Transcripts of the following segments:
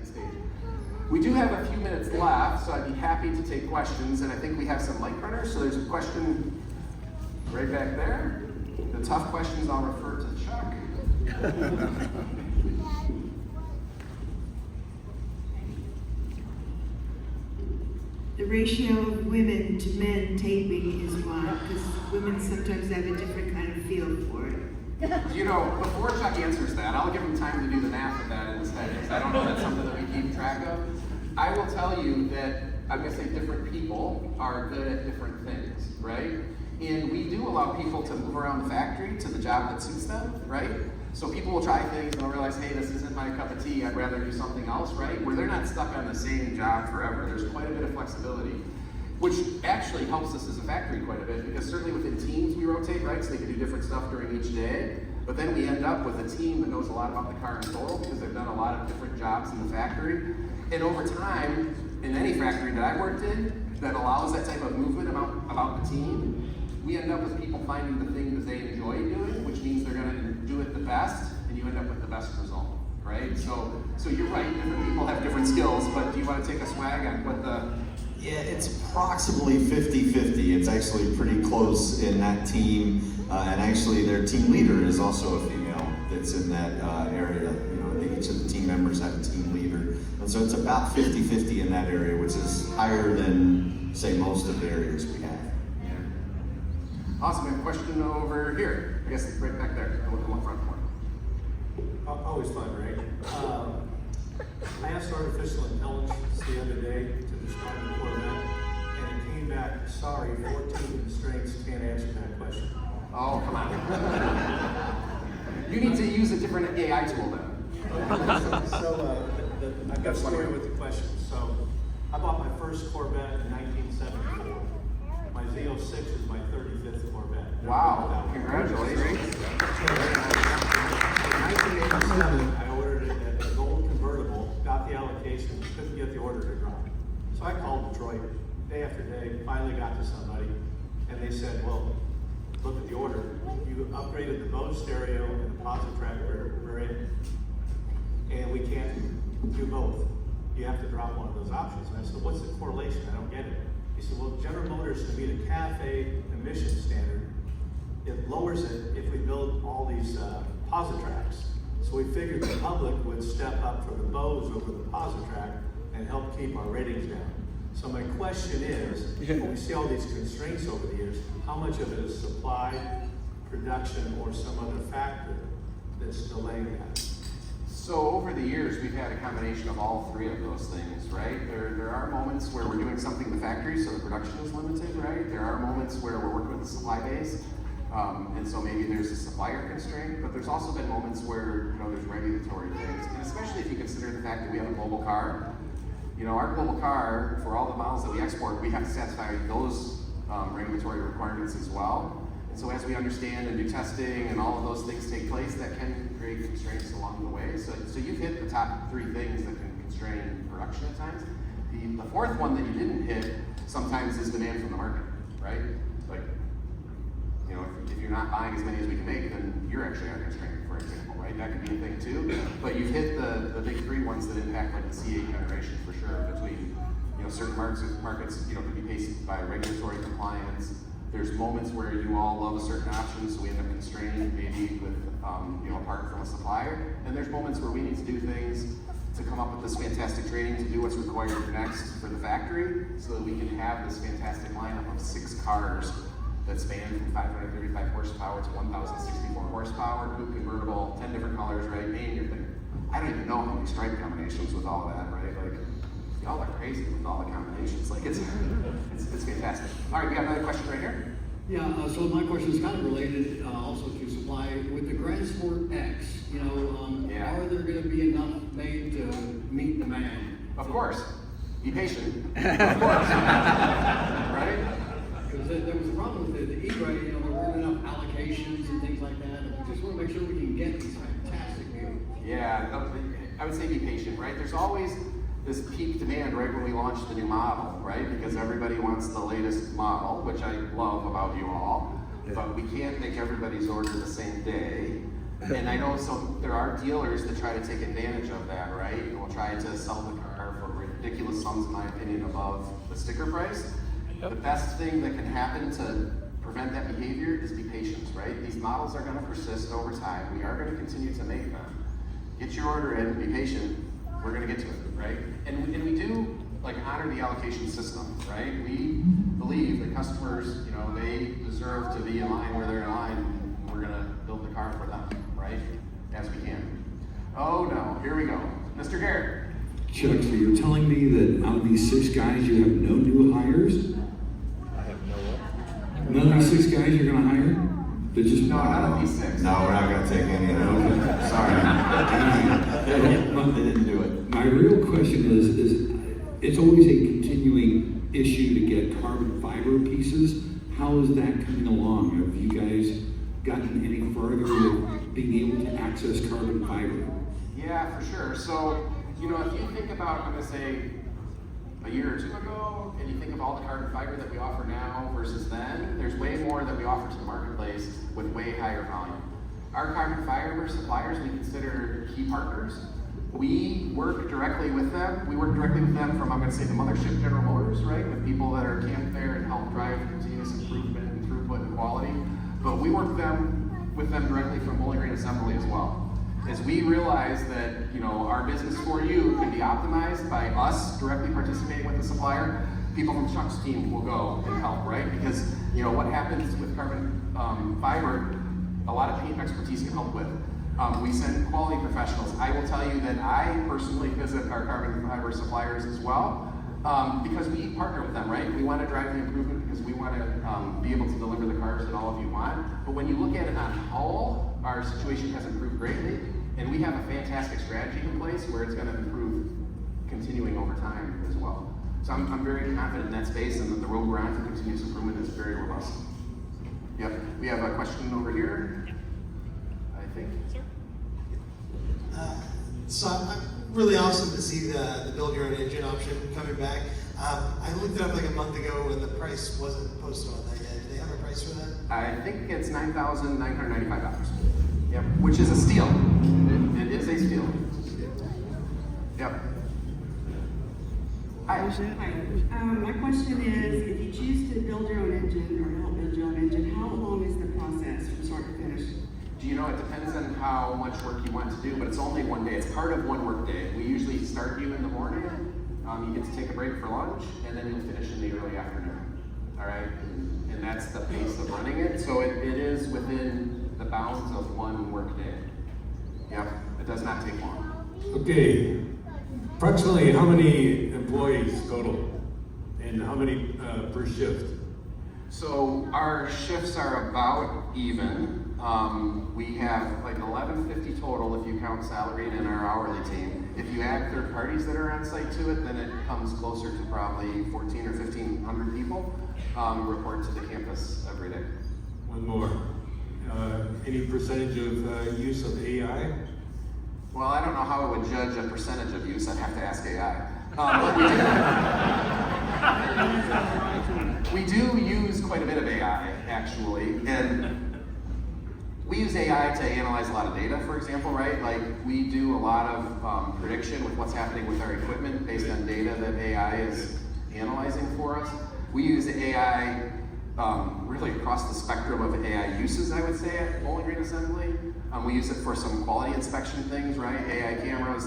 the stage. We do have a few minutes left, so I'd be happy to take questions, and I think we have some light runners, so there's a question right back there. The tough questions I'll refer to Chuck. The ratio of women to men taping is what? Because women sometimes have a different kind of feel for it. You know, before Chuck answers that, I'll give him time to do the math of that in his head, because I don't know that's something that we keep track of. I will tell you that, I'm going to say different people are good at different things, right? And we do allow people to move around the factory to the job that suits them, right? So people will try things and they'll realize, hey, this isn't my cup of tea, I'd rather do something else, right? Where they're not stuck on the same job forever. There's quite a bit of flexibility, which actually helps us as a factory quite a bit, because certainly within teams we rotate, right? So they can do different stuff during each day, but then we end up with a team that knows a lot about the car in total, because they've done a lot of different jobs in the factory. And over time, in any factory that I've worked in, that allows that type of movement about the team, we end up with people finding the thing that they enjoy doing, which means they're gonna do it the best, and you end up with the best result, right? So you're right, different people have different skills, but do you wanna take a swag on what the... Yeah, it's approximately 50-50. It's actually pretty close in that team, and actually their team leader is also a female that's in that area. You know, each of the team members have a team leader. And so it's about 50-50 in that area, which is higher than, say, most of the areas we have. Awesome, we have a question over here. I guess it's right back there. I'll look up front more. Always fun, right? I asked artificial intelligence the other day to describe the Corvette, and it came back, sorry, 14 constraints can't answer that question. Oh, come on. You need to use a different AI tool then. I've got a story with the question. So, I bought my first Corvette in 1974. My Z06 is my 35th Corvette. Wow, congratulations. In 1987, I ordered a gold convertible, got the allocation, couldn't get the order to drop. So I called Detroit day after day, finally got to somebody, and they said, well, look at the order. You upgraded the Bose stereo and the positive track variant, and we can't do both. You have to drop one of those options. And I said, what's the correlation? I don't get it. He said, well, General Motors, to meet a CAFE emission standard, it lowers it if we build all these Positracks. So we figured the public would step up for the Bose over the Positrack and help keep our ratings down. So my question is, when we see all these constraints over the years, how much of it is supply, production, or some other factor that's delaying that? So over the years, we've had a combination of all three of those things, right? There are moments where we're doing something in the factory, so the production is limited, right? There are moments where we're working with the supply base, and so maybe there's a supplier constraint, but there's also been moments where, there's regulatory things, and especially if you consider the fact that we have a global car. Our global car, for all the models that we export, we have to satisfy those regulatory requirements as well. And so as we understand and do testing and all of those things take place, that can create constraints along the way. So you've hit the top three things that can constrain production at times. The fourth one that you didn't hit sometimes is demand from the market, right? Like, if you're not buying as many as we can make, then you're actually under constraint, for example, right? That could be a thing too. But you've hit the big three ones that impact like the C8 generation for sure. Between certain markets could be paced by regulatory compliance. There's moments where you all love a certain option, so we end up constraining maybe with a part from a supplier. And there's moments where we need to do things to come up with this fantastic training to do what's required next for the factory, so that we can have this fantastic lineup of 6 cars that span from 535 horsepower to 1,064 horsepower, coupe convertible, 10 different colors, right? Name your thing. I don't even know how many stripe combinations with all of that, right? Like, y'all are crazy with all the combinations. Like, it's fantastic. All right, we got another question right here. Yeah, so my question is kind of related also to supply. With the Grand Sport X, are there going to be enough made to meet demand? Of course. Be patient. Of course. Right? Because there was a problem with the E-Ray, there weren't enough allocations and things like that. And we just want to make sure we can get these fantastic vehicles. Yeah, I would say be patient, right? There's always this peak demand right when we launch the new model, right? Because everybody wants the latest model, which I love about you all, but we can't make everybody's order the same day. And I know there are dealers that try to take advantage of that, right? And will try to sell the car for ridiculous sums, in my opinion, above the sticker price. The best thing that can happen to prevent that behavior is be patient, right? These models are going to persist over time. We are going to continue to make them. Get your order in, be patient. We're going to get to it, right? And we do like honor the allocation system, right? We believe that customers, they deserve to be in line where they're in line. And we're going to build the car for them, right? As we can. Oh no, here we go. Mr. Garrett. Chuck, so you're telling me that out of these 6 guys, you have no new hires? I have no what? None of these 6 guys you're going to hire? They're just No, none of these 6. No, we're not gonna take any of them. Sorry. They didn't do it. My real question is it's always a continuing issue to get carbon fiber pieces. How is that coming along? Have you guys gotten any further with being able to access carbon fiber? Yeah, for sure. So, if you think about, I'm going to say, a year or 2 ago, and you think of all the carbon fiber that we offer now versus then, there's way more that we offer to the marketplace with way higher volume. Our carbon fiber suppliers we consider key partners. We work directly with them. We work directly with them from, I'm going to say, the mothership General Motors, right? With people that are camped there and help drive continuous improvement and throughput and quality. But we work with them directly from Bowling Green Assembly as well. As we realize that, our business for you can be optimized by us directly participating with the supplier, people from Chuck's team will go and help, right? Because, what happens with carbon fiber, a lot of paint expertise can help with. We send quality professionals. I will tell you that I personally visit our carbon fiber suppliers as well, because we partner with them, right? We want to drive the improvement because we want to be able to deliver the cars that all of you want. But when you look at it on whole, our situation has improved greatly, and we have a fantastic strategy in place where it's going to improve continuing over time as well. So I'm very confident in that space, and that the road we're on for continuous improvement is very robust. Yep, we have a question over here, I think. So I'm really awesome to see the build your own engine option coming back. I looked it up like a month ago and the price wasn't posted on that yet. Do they have a price for that? I think it's $9,995. Yep, which is a steal. It is a steal. Yep. Hi. Hi. My question is, if you choose to build your own engine or help build your own engine, how long is the process from start to finish? It depends on how much work you want to do, but it's only one day. It's part of one work day. We usually start you in the morning. You get to take a break for lunch, and then you'll finish in the early afternoon. All right? And that's the pace of running it. So it is within the bounds of one work day. Yep, it does not take long. Okay, approximately how many employees total, and how many per shift? So our shifts are about even. We have like 1,150 total if you count salaried and our hourly team. If you add third parties that are on site to it, then it comes closer to probably 1,400 or 1,500 people report to the campus every day. One more. Any percentage of use of AI? Well, I don't know how I would judge a percentage of use. I'd have to ask AI. We do use quite a bit of AI, actually, and we use AI to analyze a lot of data, for example, right? Like, we do a lot of prediction with what's happening with our equipment based on data that AI is analyzing for us. We use AI really across the spectrum of AI uses, I would say, at Bowling Green Assembly. We use it for some quality inspection things, right? AI cameras,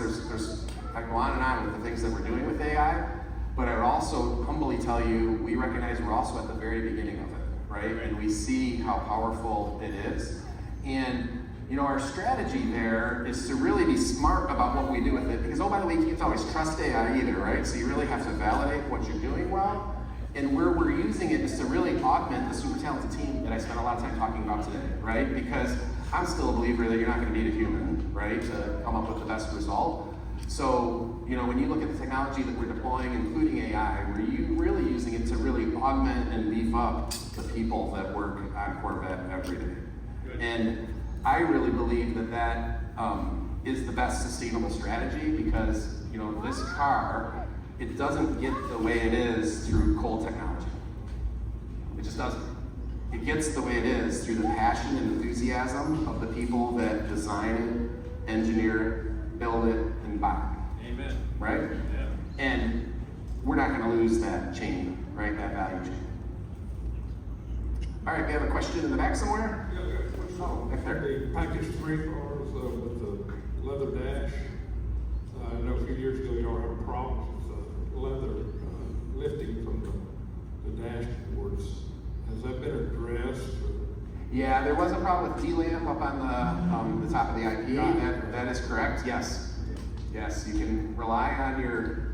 I go on and on with the things that we're doing with AI, but I would also humbly tell you, we recognize we're also at the very beginning of it, right? And we see how powerful it is. And our strategy there is to really be smart about what we do with it, because, oh, by the way, you can't always trust AI either, right? So you really have to validate what you're doing well. And where we're using it is to really augment the super talented team that I spent a lot of time talking about today, right? Because I'm still a believer that you're not going to need a human, right, to come up with the best result. So, when you look at the technology that we're deploying, including AI, we're really using it to really augment and beef up the people that work on Corvette every day. And I really believe that is the best sustainable strategy, because, this car, it doesn't get the way it is through cold technology. It just doesn't. It gets the way it is through the passion and enthusiasm of the people that design design it, engineer it, build it, and buy it. Amen. Right? Yeah. And we're not gonna lose that chain, right, that value chain. All right, we have a question in the back somewhere? Oh, back there. The package 3 cars with the leather dash. I know a few years ago y'all had problems with the leather lifting from the dashboards. Has that been addressed? Yeah, there was a problem with D-lamp up on the top of the IP. That is correct, yes. Yes, you can rely on your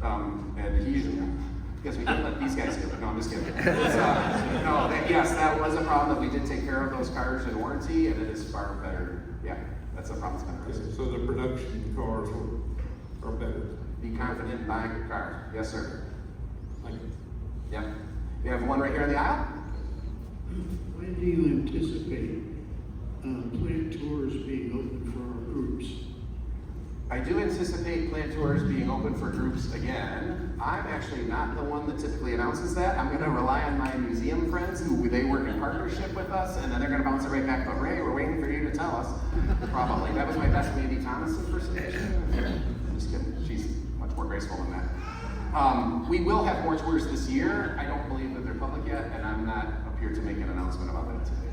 adhesion. Because we didn't let these guys do it. No, I'm just kidding. Yes, that was a problem that we did take care of those cars in warranty, and it is far better. Yeah, that's a problem that's been raised. So the production cars are better. Be confident in buying a car. Yes, sir. Thank you. Yep. We have one right here in the aisle. When do you anticipate plant tours being open for our groups? I do anticipate plant tours being open for groups again. I'm actually not the one that typically announces that. I'm going to rely on my museum friends who they work in partnership with us, and then they're going to bounce it right back. But Ray, we're waiting for you to tell us. Probably. That was my best Mandy Thomas impersonation. Just kidding. She's much more graceful than that. We will have more tours this year. I don't believe that they're public yet, and I'm not up here to make an announcement about that today.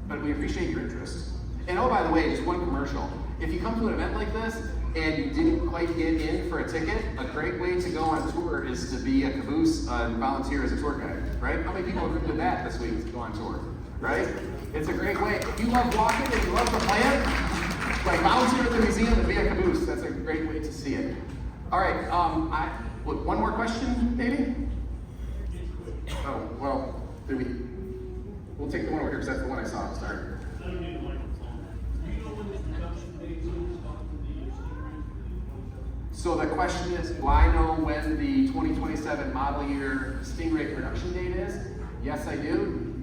But we appreciate your interest. And oh, by the way, just one commercial. If you come to an event like this and you didn't quite get in for a ticket, a great way to go on tour is to be a caboose and volunteer as a tour guide, right? How many people have did that this week to go on tour, right? It's a great way. If you love walking and you love the plant, like volunteer at the museum and be a caboose. That's a great way to see it. All right, one more question, maybe? Oh, well, we'll take the one over here because that's the one I saw at the start. So the question is, do I know when the 2027 model year Stingray production date is? Yes, I do.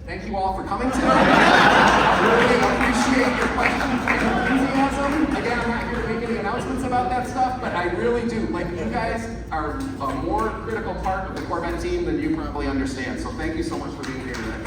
Thank you all for coming today. Really appreciate your questions and your enthusiasm. Again, I'm not here to make any announcements about that stuff, but I really do. Like, you guys are a more critical part of the Corvette team than you probably understand. So thank you so much for being here today.